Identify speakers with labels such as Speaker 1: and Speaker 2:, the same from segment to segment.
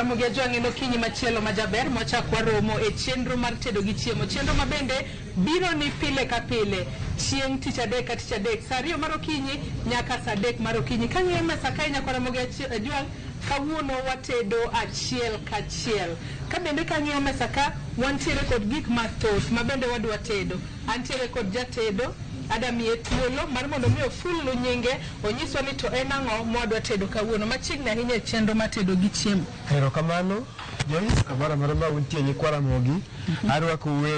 Speaker 1: Jaramogi Ajwang' okinyi machielo majaber mochakwa romo e chenro mar tedo gi chiemo. Chenro mabende biro ni pile ka pile chieng' tich adek ka tich adek saa 2 mar okinyi nyaka saa 3 mar okinyi. Kang'iyo mesa kae nyaka Jaramogi Ajwang' kawuono watedo achiel kachiel. Ka bende kang'iyo mesa ka wantiere kod gik mathoth ma bende wadwa tedo. Antiere kod jatedo Adamiye thuolo mar mondo mi ofullu nyinge onyiswa ni to en ang'o modwa tedo kawuono machiegni ahinya e chenro mar tedo gi chiemo.
Speaker 2: Erokamano Joyce, kamoro amora ma untie nyikwa Ramogi, arwako we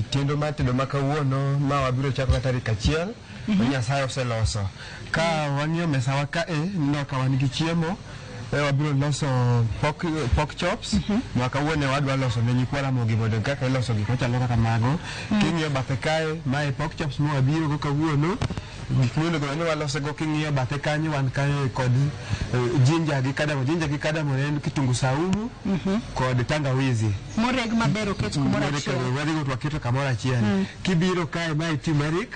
Speaker 2: chenro mar tedo ma kawuono ma wabiro chako ka tarik 1 ma Nyasaye oseloso. Ka wang'iyo mesawa ka nino ka wan gi chiemo wabiro loso pork chops ma kawuono wadwa loso ne nyikwa Ramogi mondo kaka iloso gik machalo kaka mago. King'iyo bathe kae mae pork chops ma wabiro go kawuono. Gik monego ni waloso go king'iyo bathe kanyo wan kae kod ginger gi kadamo en kitungu saumu kod tangawizi
Speaker 1: moreg maber oket kumoro achiel.
Speaker 2: Warigo waketo kamoro achiel. Kibiro kae mae turmeric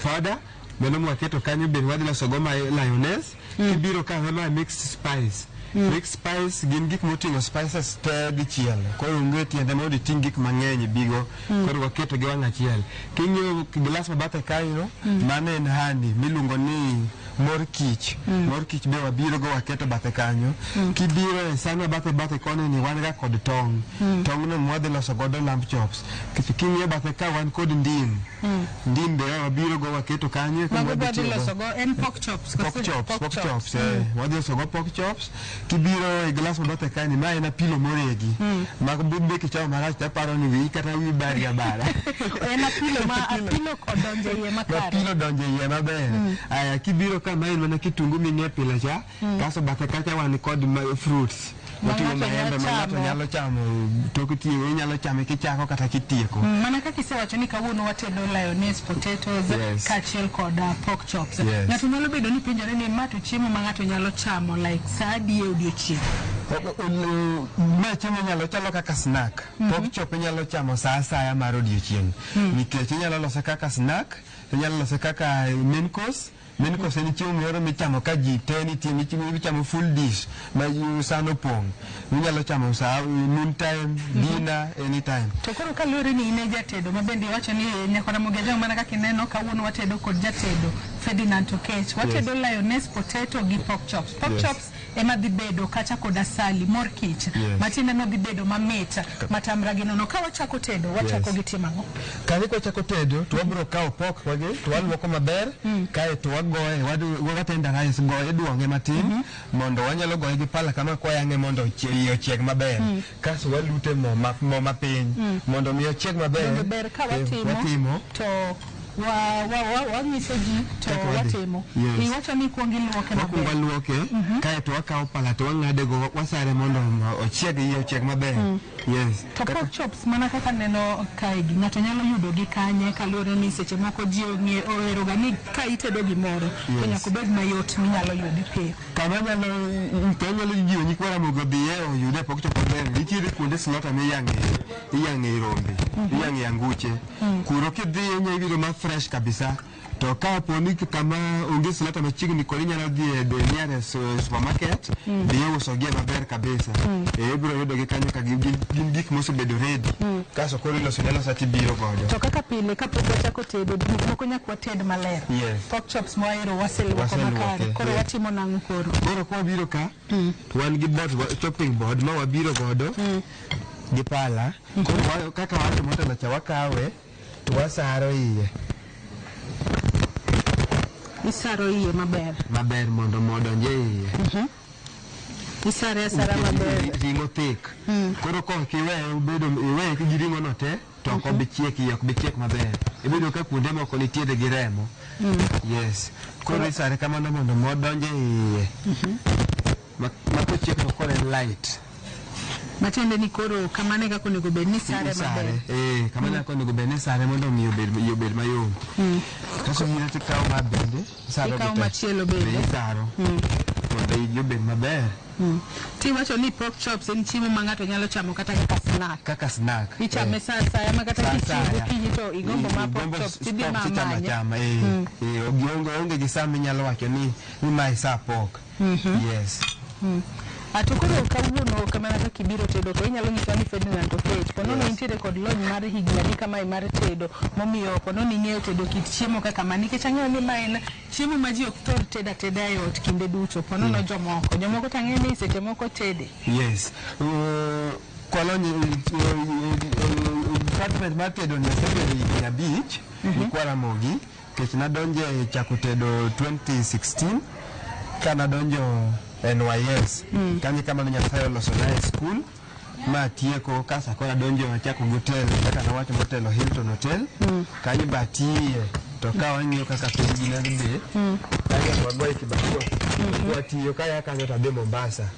Speaker 2: powder mano mwaketo kanyo ben wadhi loso go mae lioness. Kibiro kae mae mixed spice. Mixed spice gin gik moting'o spices te dichiel. Koro onge tiende ma odi ting' gik mang'eny bigo. Koro waketo gi wang' achiel. King'iyo glass mabathe kae mano en honey miluongo ni mor kich. Mor kich be wabiro go waketo bathe kanyo. Kibiro e san bathe koni ni wan ga kod tong'. Tong' no mwadhi loso godo lamb chops. King'iyo bathe ka wan kod ndim. Ndim be wabiro go waketo kanyo.
Speaker 1: Wadhi loso go en pork chops.
Speaker 2: Pork chops. Wadhi loso go pork chops. Kibiro e glass mabathe kanyo ma en apilo moregi. Mag bube kichao marach taparo ni wi kata wi bari abara.
Speaker 1: En apilo kodonje iye makare.
Speaker 2: Apilo donje iye maber. Aya kibiro ka mai mana kitungu ming'e pila cha. Kaso bathe kacha wan kod fruits. Wating'o maembe ma ng'ato nyalo chamo tok tiyo nyalo chame kichako kata kitieko.
Speaker 1: Mana kaka isewacho ni kawuono watedo lioness potatoes kaachiel kod pork chops. Ng'ato nyalo bedo ni penjore ni ma to chiemo ma ng'ato nyalo chamo like saa adi e odiochieng'.
Speaker 2: Ma chiemo nyalo chalo kaka snack. Pork chop nyalo chamo saa asaya mar odiochieng'. Nikech inyalo loso kaka snack, inyalo loso kaka main course. Main course en chiemo moro michamo ka ji te nitie michamo full dish ma sano pong'. Inyalo chamo saa noon time, dinner, anytime.
Speaker 1: To koro kaluwore ni ine jatedo ma bende iwacho ni nyaka Jaramogi Ajwang' mana kaka ineno kawuono watedo kod jatedo Ferdinand Okech. Watedo lioness potato gi pork chops. Pork chops ema dhi bedo kacha kod asali mor kich. Matiende no dhi bedo mamit matamra gi nono. Ka wachako tedo wachako gi timang'o.
Speaker 2: Kani ko chako tedo to wabiro kawo pork wage to waluoko maber kae to wagoye watenda rice goye duonge matin mondo wanyalo goye gi pala kama kwayang'e mondo ochieg maber. Kaso walute mo mapiny mondo mi ochieg maber.
Speaker 1: Ber ka watimo to wanyiso ji to watimo. Iwacho ni kuong iluoke maber.
Speaker 2: Wakuong waluoke kae to wakawo pala to wang'ade go wasare mondo ochieg maber.
Speaker 1: To pork chops mana kaka neno kae gi ng'ato nyalo yudo gi kanye kaluwore ni seche moko ji ohero ga ni ka itedo gimoro to nyaka bed mayot minyalo yudi piyo.
Speaker 2: Kama nyalo jiwo nyikwa Ramogi odhiye oyude pork chop maber. Nitiere kuonde slaughter iyang'e rombe, iyang'e anguche. Kuro kidhiye inyalo ma fresh kabisa. To ka poni kama onge slaughter machiegni koni nyalo dhi e nearest supermarket dhi uso gi maber kabisa. Ibiro yudo gi kanyo ka gin gik mosebedo ready. Kaso koro iloso tibiro godo.
Speaker 1: To kaka pile kapok wachako tedo gik moko nyaka wated maler. Pork chops moero waseluoko makare. Koro watimo nang'o koro?
Speaker 2: Koro kwa biro ka wan gi chopping board ma wabiro godo gi pala. Koro kaka wacho motelo cha wakawe to wasaro iye.
Speaker 1: Isaro iye
Speaker 2: maber mondo modonje iye.
Speaker 1: Isare maber.
Speaker 2: Ringo thick. Koro ko iwe ki ringo no te to ok bichiek maber. Ibedo ka kuonde moko nitiere gi remo. Koro isare kamano mondo modonje iye. Ma kochiek to koro en light.
Speaker 1: Matiende ni koro kamane kako nego bed ni sare maber.
Speaker 2: Kamane kako nego bed ni sare mondo mi obed mayom. Kaso nyine to kawo mabende saro
Speaker 1: kawo machielo bende
Speaker 2: saro mondo obed maber.
Speaker 1: Ti wacho ni pork chops en chiemo ma ng'ato nyalo chamo kata
Speaker 2: kaka snack.
Speaker 1: Ichame saa asaya ma kata kichiemo kinyi to igombo ma pork chops tidhi mamanye.
Speaker 2: Onge gi saa minyalo wacho ni mae saa pork.
Speaker 1: Atokoro kawuono kama kaka kibiro tedo to inyalo nyiso ni Ferdinand Okech ponono intiere kod lony mar higni adi kama mar tedo momiyo ponono ing'eyo tedo kit chiemo kaka mani nikech ang'eyo ni ma en chiemo ma ji ok thor teda teda e ot kinde duto ponono jomoko tang'eyo ni seche moko tede.
Speaker 2: Yes. Kolonyi department mar tedo ni osebedo higni 5 ni Kwaramogi kech nadonje chako tedo 2016 kana donjo NYS kanyo kama Nyasaye oloso na e school ma tieko kasa kora donjo achako hotel kaka nawacho motelo Hilton Hotel kanyo batie to ka wang'iyo kaka piny nagi be kanyo wagoi kibato watiyo kaya kanyo tabe Mombasa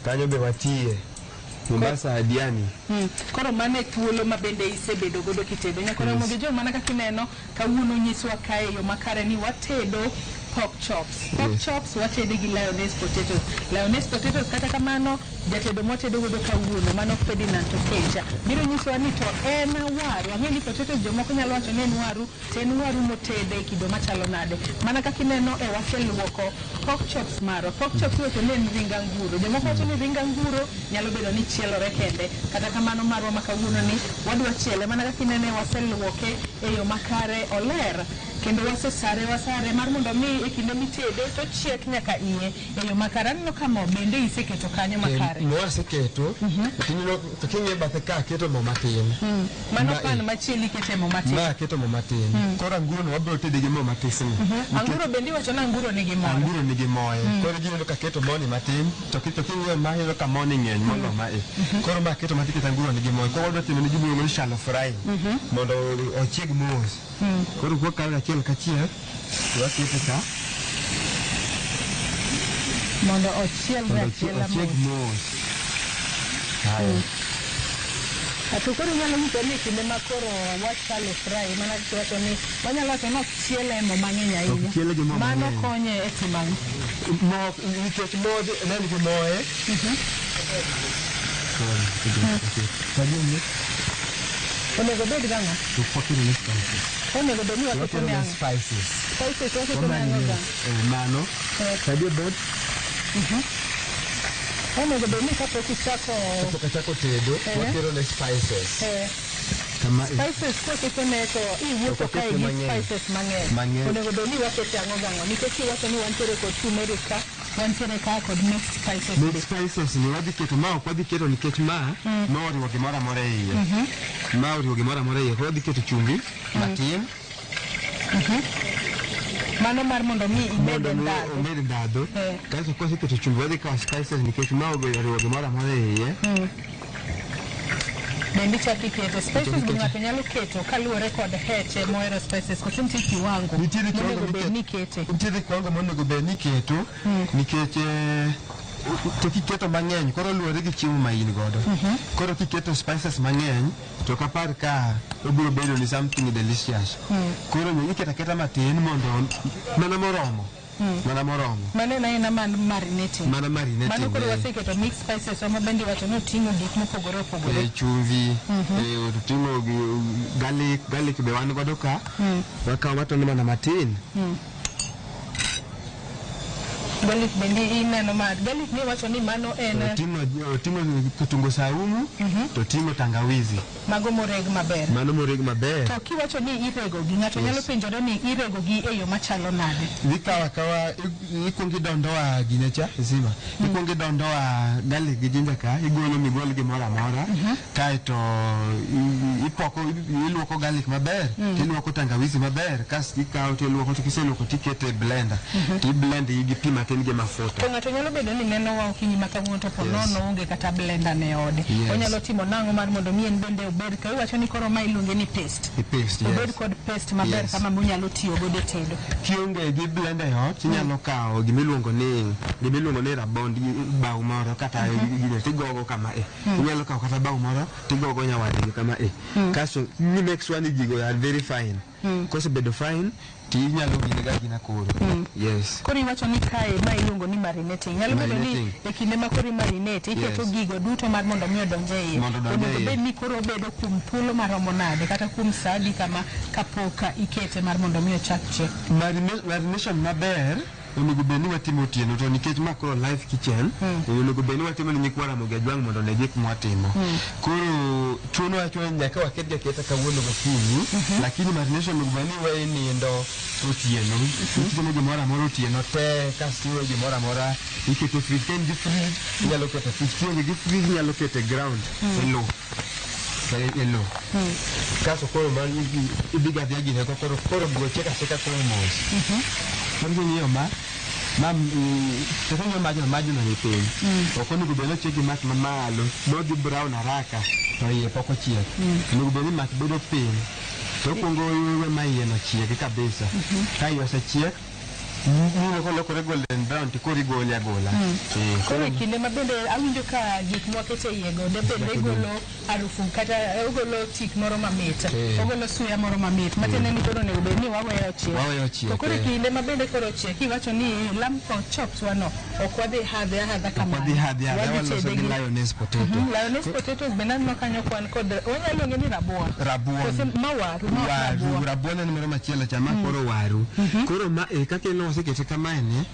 Speaker 2: kanyo be watie Mombasa Adiani.
Speaker 1: Koro mane thuolo ma bende isebedo godo kitedo nyakoro mogi jo mana kaka ineno kawuono nyiswa kae yo makare ni watedo pork chops. Pork chops watedo gi Lioness potatoes. Lioness potatoes kata kamano jatedo motedo godo kawuono mano Ferdinand Okech. Biro nyiswa ni to en waru. Ang'eni potatoes jomoko nyalo wacho ni en waru, to en waru motede kido machalo nade. Mana kaka ineno e waseluoko pork chops maro. Pork chops wacho ni en ring anguro. Jomoko wacho ni ring anguro nyalo bedo ni chielore kende. Kata kamano marwa makawuono ni wadwa chiele mana kaka inene waseluoke e yo makare oler. Kendo wasare mar mondo mi e kinde mitede to chiek nyaka iye e yo makare. Aneno kama bende iseketo kanyo makare.
Speaker 2: Mo aseketo to kinye bathe ka keto mo matin.
Speaker 1: Mano pan machieli kete mo matin.
Speaker 2: Ma keto mo matin. Koro anguro no wabro tede gi mo matin.
Speaker 1: Anguro bende wacho na anguro nigi mo.
Speaker 2: Anguro nigi mo. Koro gino ka keto mo ni matin to kinye ma hilo ka mo ni ng'eny mondo ma e. Koro ma keto matin keto anguro nigi mo. Koro wadro timo ni gino mo shallow fry mondo ochieg mos. Koro kwa kawa achiel kachiel wakete ka
Speaker 1: mondo ochieg
Speaker 2: mos. Hai.
Speaker 1: Atokoro nyalo nyiso ni kinde ma koro wachalo fry mana wacho ni wanyalo wacho ni chiele mo mang'eny ahinya. Mano konye e timo
Speaker 2: mo nikech mo neni gi moe.
Speaker 1: Onego bed gang'o? Onego bed ni waketo ne
Speaker 2: spices
Speaker 1: waketo ne ang'o
Speaker 2: mano sadio bed
Speaker 1: onego bed ni kapok ichako
Speaker 2: tedo wakero ne spices kama
Speaker 1: spices kwaketo ne to iwuotho kae gi spices mang'eny. Onego bed ni waketo ang'o gang'o nikech iwacho ni wantiere kod turmeric ka wantiere ka kod mixed spices.
Speaker 2: Mixed spices ni wadhi keto ma ok wadhi keto nikech ma oriwo gimoro amora e iye. Ma oriwo gimoro amora e iye. Wadhi keto chumbi matin.
Speaker 1: Mano mar mondo mi imed
Speaker 2: ndhadhu. Kaso kwaseketo chumbi wadhi kawo spices nikech ma oriwo gimoro amora e iye.
Speaker 1: Bende chaki keto spices gi ng'ato nyalo keto kaluwore kod heche mohero spices koso nitie kiwango monego bed ni kete.
Speaker 2: Nitiere kiwango monego bed ni keto nikech to kiketo mang'eny koro luwore gi chiemo ma in godo. Koro kiketo spices mang'eny to kapar ka obiro bedo ni something delicious. Koro iketo aketa matin mondo mana moromo.
Speaker 1: Mano na ina marinating. Mano koro waseketo mixed spices ama bende wacho no tingo gik mopogore opogore.
Speaker 2: Chumvi, tingo garlic be wan godo ka. Wakawo watono mana matin.
Speaker 1: Garlic bende ineno ma garlic ni wacho ni mano en
Speaker 2: tingo kitungu saumu to tingo tangawizi.
Speaker 1: Mago moreg maber.
Speaker 2: Mano moreg maber.
Speaker 1: To kiwacho ni irego gi ng'ato nyalo penjore ni irego gi e yo machalo nade.
Speaker 2: Kawa ikwongi dondoa ginecha zima. Ikwongi dondoa garlic gi ginger ka igolo gimoro amora. Kaito iluoko garlic maber, iluoko tangawizi maber, kasto ikawo tiluoko to kiseluoko tikete blender. Ti blend gi pi matin gi mafuta.
Speaker 1: To ng'ato nyalo bedo ni neno wa okinyi makawuono to ponono onge kata blender ne ode. Onyalo timo nang'o mar mondo mi en bende obed ka iwacho ni koro ma iluonge ni paste. Obed kod paste maber kama munyalo tiyo godo tedo.
Speaker 2: Kionge gi blender ot inyalo kawo gimiluongo ni rabond bao moro kata gine tigogo kama inyalo kawo kata bao moro tigogo nyawadgi kama kaso ni make sure ni gigo are very fine. Kosebedo fine ti nyalo gina koro. Yes.
Speaker 1: Koro iwacho ni kae ma iluongo ni marinating. Nyalo bedo ni e kinde ma koro marinate iketo gigo duto mar mondo mi odonje iye. Onego bed ni koro bedo kuom thuolo maromo nade kata kuom saa adi kama kapok ikete mar mondo mi ochak chiek.
Speaker 2: Marination maber onego bed ni watimo otieno to nikech ma koro live kitchen onego bed ni watimo ni nyikwa Ramogi Ajwang' mondo ne gik mwatimo koro chuno achuna nyaka waket jaketa kawuono gokinyi lakini marination onego bed ni we nindo otieno ikitimo gimoro amora otieno te kasto iwe gimoro amora ikete fridge ka in gi fridge inyalo kete fridge kionge gi fridge inyalo kete ground e lo kaso koro man idhi gadhia gine koro goche kaseka koro mos koro ng'iyo ma tesenyo majno ni piny ok onego bed ni ochiek gi mach mamalo modhi brown haraka to iye pok ochiek onego bed ni mach bedo piny to okuongo iwe ma iye no chiegi kabisa ka iye osechiek Nino kolokore golden brown ti koro igole agola.
Speaker 1: Koro kinde ma bende awinjo ka gik mwakete iye go de bende igolo harufu kata ogolo tik moro mamit ogolo suya moro mamit matene ni koro onego bed ni waweyo chiek. To koro kinde ma bende koro chiek iwacho ni lamb chops wano ok wadhi hadhe kamano.
Speaker 2: Wadhi hadhe waloso gi lioness potato.
Speaker 1: Lioness potatoes bende aneno kanyo kwan kod onyalo ng'e ni rabuon. Kose mawaru
Speaker 2: rabuon en moro machielo chama koro waru. Koro ma kaka no sekete kamae ni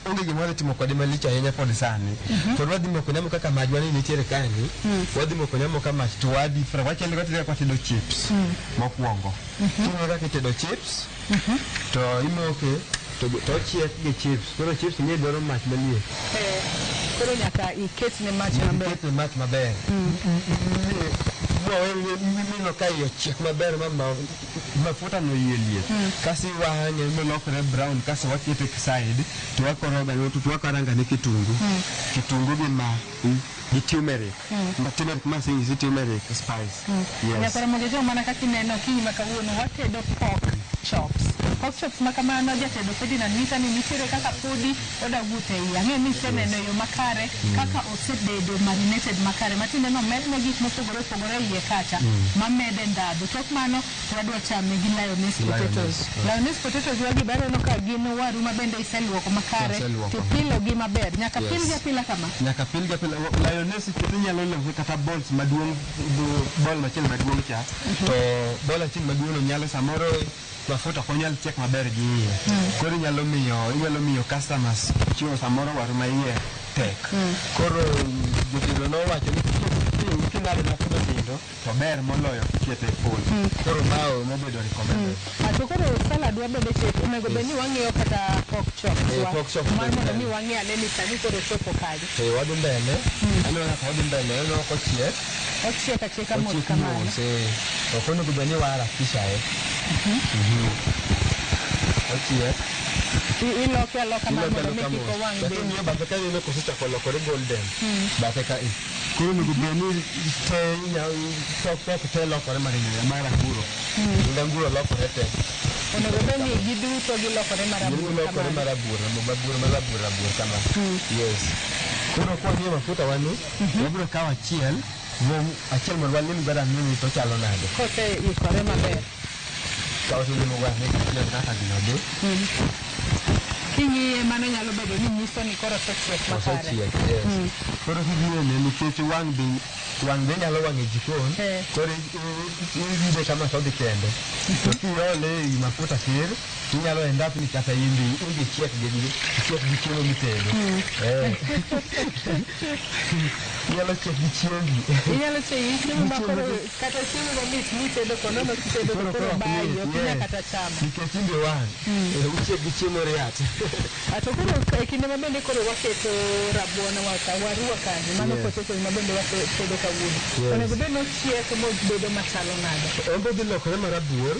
Speaker 2: onge gimoro timo kode malich ahinya pod sani to wadhi moko nyamo kaka majwani nitiere kani wadhi moko nyamo kama to wadhi fra wachele gotere kwa tedo chips mokwongo timo kaka tedo chips to imoke to chiek gi chips koro chips ni dwaro mach maliet
Speaker 1: koro nyaka iket ne mach maber
Speaker 2: mino ka iyo chiek maber mafuta no iye liet kasi wang'e molokore brown kasi wakete side to wakoroga to wakaranga ne kitungu gi turmeric ma singi turmeric spice
Speaker 1: nyaka Ramogi Ajwang' mana kaka ineno kinyi ma kawuono watedo pork chops ma kamano jatedo Ferdinand nyisa ni nitiere kaka podi oda wuothe iye ang'e ni iseneno yo makare kaka osebedo marinated makare matinde no medne gik mopogore opogore iye kacha mamede ndhadhu tok mano wadwa chame gi lioness potatoes wagi bero no ka gin waru ma bende iseluoko makare to pilo gi maber nyaka pilga pila kama
Speaker 2: lioness inyalo loso kata balls maduong' ball machiel maduong' cha to ball achiel maduong' nyalo samoro mafuta konyal chiek maber gi iye koro inyalo miyo customers chiwo samoro waru ma iye tek koro jotedo nowacho ni kinalo mafuta tindo to ber moloyo kiete full koro mao mobedo recommended
Speaker 1: to koro salad wabende chiek onego bed ni wang'iyo kata pork chops mar mondo ni wang'i ane ni sani koro chopo kaje
Speaker 2: wadhi mbele aneno ka wadhi mbele ko
Speaker 1: ochiek achieka mos kamano
Speaker 2: to kono onego bed ni waharakisha ochiek
Speaker 1: iloke aloka mar mondo mi kik owang'
Speaker 2: lakini yo bathe ka ineno kosechako lokore golden bathe ka koro onego bed ni tok te lokore maranguro nganguro lokore te
Speaker 1: onego bed ni giduto gilokore
Speaker 2: marabur kama yes koro kwa hiyo mafuta wani wabiro kawo achiel mondo walim godo ang'eni to chalo nade
Speaker 1: kose ikore maber
Speaker 2: kawo to limo godo ang'eni kaka gino dhi
Speaker 1: king'iye mano nyalo bedo ni nyiso ni koro osechiek makare
Speaker 2: koro king'iye nikech wang' be nyalo wang'e jikon koro iwide kama to dhi kende to kiole i mafuta tir inyalo end up ni kata ingi chiek gi chiemo mitedo inyalo chiek gi chiembi
Speaker 1: inyalo chiemo makoro kata chiemo mamit mitedo konono kitedo to koro bayo kinya kata chamo
Speaker 2: nikech imbe wang' uchiek gi chiemo riat
Speaker 1: to koro e kinde ma bende koro waketo rabuon waru wakani mano potato ma bende watedo kawuono onego bed ni ochiek mobedo machalo nade
Speaker 2: ombo dhi lokore marabuor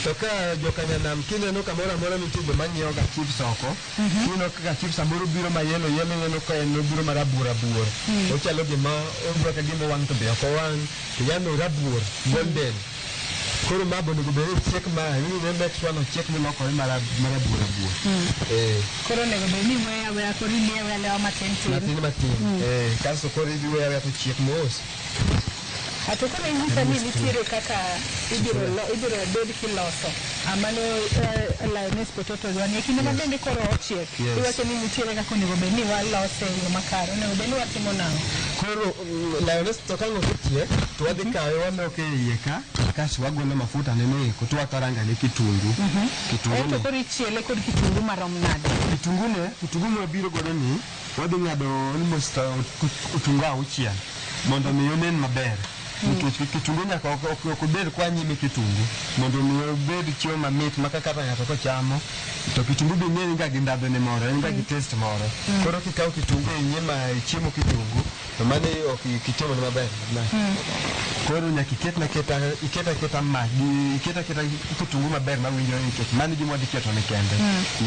Speaker 2: to ka jokanyanam kineno kamoro amora mitido manyiewo ga chips oko kineno kaka chips samoro biro mayelo ineno ka en biro marabuor ochalo gima obiro ka gima wang' to be ok owang' to yano rabuor golden koro ma bonego bed ni chiek ma ne next one chiek molokore marabuor
Speaker 1: koro onego bed ni weya koro ilewa matin kaso
Speaker 2: koro idhi weya to chiek mos
Speaker 1: to koro inyisa ni nitiere kaka ibiro bed kiloso mano lioness potato wani kinde ma bende koro ochiek iwacho ni nitiere kaka onego bed ni walose e yo makare onego bed ni watimo nang'o
Speaker 2: koro lioness to kango kichiek to wadhi kawe waloke iye ka kasto wagolo mafuta nene eko to wakaranga ne kitungu
Speaker 1: to koro ichiele kod kitungu marom nade
Speaker 2: kitungu mabiro godo ni wadhi ng'ado almost otungu auchiel mondo mi onen maber nikech kitungu nyaka ok obed kwa nyime kitungu mondo mi obed chiemo mamit ma kata ng'ato kochamo to kitungu be ng'eni ga gi ndhadhune moro en ga gi taste moro koro kikawo kitungu inyima chiemo kitungu to mano ok kitimo maber koro nyaka iketa mach iketa kitungu maber mawinjo nikech mano gima wadhi keto ne kende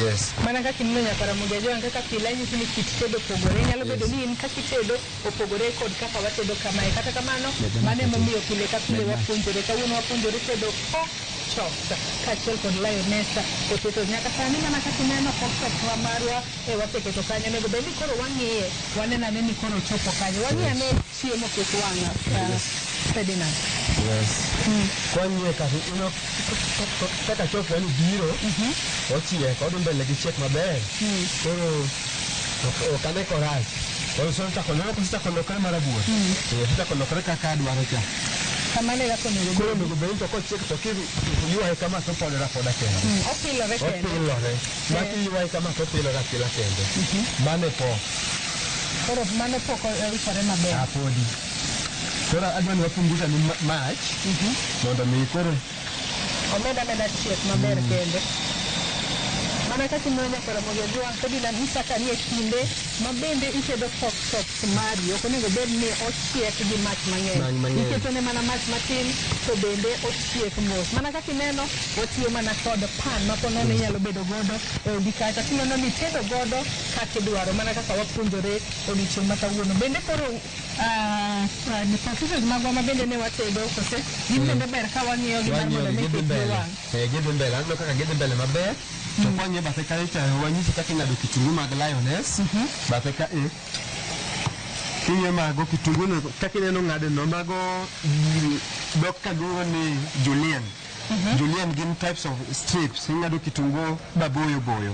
Speaker 2: yes
Speaker 1: mana kaka ineno nyaka Ramogi Ajowa kaka pile nyisi ni kit tedo opogore nyalo bedo ni in kaka itedo opogore kod kaka watedo kamae kata kamano mano emomiyo pile ka pile wapuonjore kawuono wapuonjore tedo pork chops kaachiel kod lioness potato nyaka sani mana kaka ineno pork chops wa marwa waseketo kanyo onego bed ni koro wang'iye waneno ane ni koro chopo kanyo wang'iye ane chiemo kik wang'a Ferdinand
Speaker 2: yes kwang'iye kaka chop wani biro ochiek odhi mbele gi chiek maber koro ok ane korach kosechako lokore marabuor osechako lokore kaka adwaro cha
Speaker 1: kamano e kaka onego
Speaker 2: koro onego bed ni to kochiek to kiywaye kama to podore apoda kende
Speaker 1: opilore kende
Speaker 2: makiywaye kama to opilore apila kende mano e pok
Speaker 1: koro mano pok oikore maber
Speaker 2: apodi koro adwa ni wapunguza ni mach mondo mi koro
Speaker 1: omeda chiek maber kende mana kaka ineno nyaka Ramogi Ajowa Ferdinand nyisa ka ni e kinde ma bende itedo pork chops mari ok onego bed ni ochiek gi mach mang'eny iketone mana mach matin to bende ochiek mos mana kaka ineno watiyo mana kod pan ma po nono inyalo bedo godo e odi kacha kineno ni tedo godo kaka idwaro mana kaka wapuonjore odiochieng' ma kawuono bende koro processes magwa ma bende ne watedo kose gin bende ber ka wang'iyo gi mar mondo mi kik giwang'
Speaker 2: gidhi mbele aneno kaka gidhi mbele maber to kwang'iyo bathe kae cha wanyisi kaka ing'ado kitungu mag lioness bathe ka king'iyo mago kitungu kaka ineno ng'ade no mago dok ka luongo ni julienne julienne gin types of strips ing'ado kitungu maboyo boyo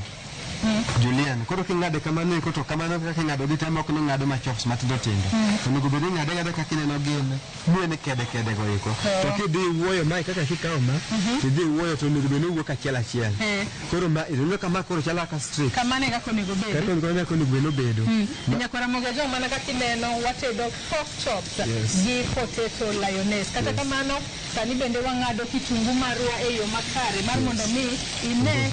Speaker 2: julienne koro king'ade kamano eko to kamano kaka ing'ado gi tema ok ni ng'ado machops matindo tindo onego bed ni ng'ade kaka ineno gin gwene kede go eko to kidhi wuoyo mae kaka kikawo ma tidhi wuoyo to onego bed ni wuok achiel koro ma ineno kama koro chalo kaka strip
Speaker 1: kamano kaka onego bed
Speaker 2: kaka onego bed nobedo
Speaker 1: nyaka Ramogi Ajowa mana kaka ineno watedo pork chops gi potato lioness kata kamano sani bende wang'ado kitungu marwa e yo makare mar mondo mi ine